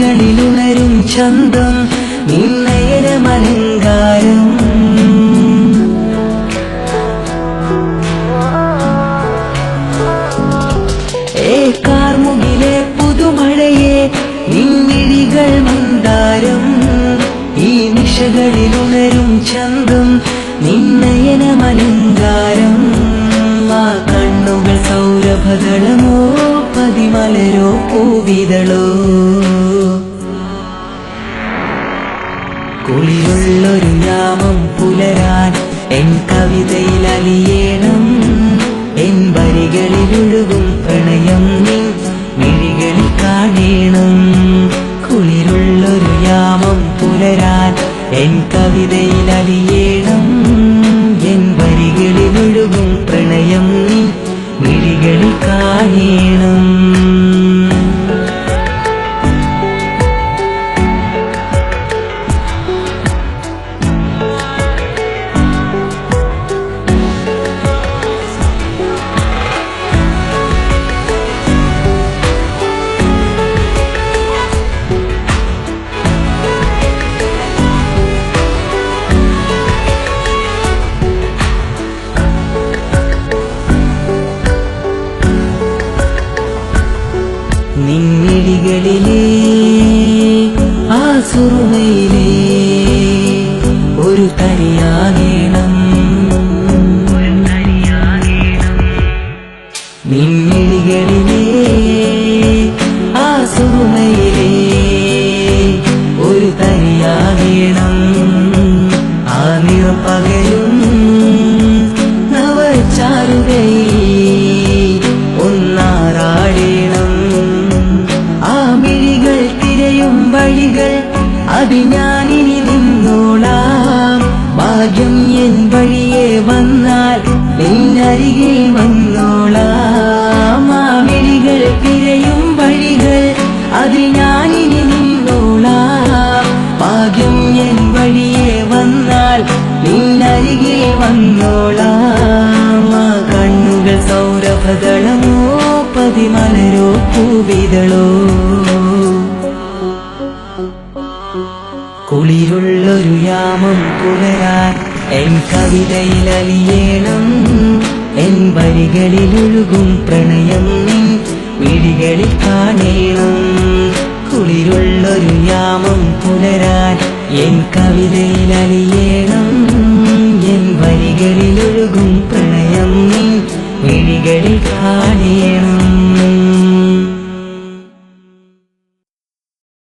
മിഴികളിലുണരും ചന്തം നിന്നയനമലങ്കാരം കാർമുകിലെ പുതുമഴയെ നിൻമിഴികൾ മന്ദാരം ഈ നിശകളിലുണരും ചന്തം നിന്നയനമലങ്കാരം ആ കണ്ണുകൾ സൗരഭദളമോ പതിമലരോ പൂവിതളോ കുളിരുള്ളൊരു യാമം പുലരാൻ എൻ കവിതയിൽ അലിയേണം എൻ വരികളിലൊഴുകും പ്രണയം നിൻ മിഴികളിൽ കാണേണം കുളിരുള്ളൊരു യാമം പുലരാൻ എൻ കവിതയിൽ അലിയേണം എൻ വരികളിലൊഴുകും പ്രണയം നിൻ മിഴികളിൽ കാണേണം നിൻമിഴികളിലെ ആ സുറുമയിലെ ഒരു തരിയാകേണം നിൻമിഴികളിലെ ആ സുറുമയിലെ ഒരു തരിയാകേണം ആ നിറം പകരും നവചാരുതയിൽ ഒന്നാറാടേണം വഴികൾ അത് ഞാനിനി നിന്നോളാം ഭാഗ്യം എൻ വഴിയെ വന്നാൽ നിന്നരികിൽ വന്നോളാം ആ മിഴികൾ തിരയും വഴികൾ അത് ഞാനിനി നിന്നോളാം ഭാഗ്യം എൻ വഴിയെ വന്നാൽ നിന്നരികിൽ വന്നോളാം ആ കണ്ണുകൾ സൗരഭദളമോ പതിമലരോ പൂവിതളോ കുളിരുള്ളൊരു യാമം പുലരാൻ എൻ കവിതയിൽ അലിയേണം എൻ വരികളിലൊഴുകും പ്രണയം നിൻ മിഴികളിൽ കാണേണം കുളിരുള്ളൊരു യാമം പുലരാൻ എൻ കവിതയിൽ അലിയേണം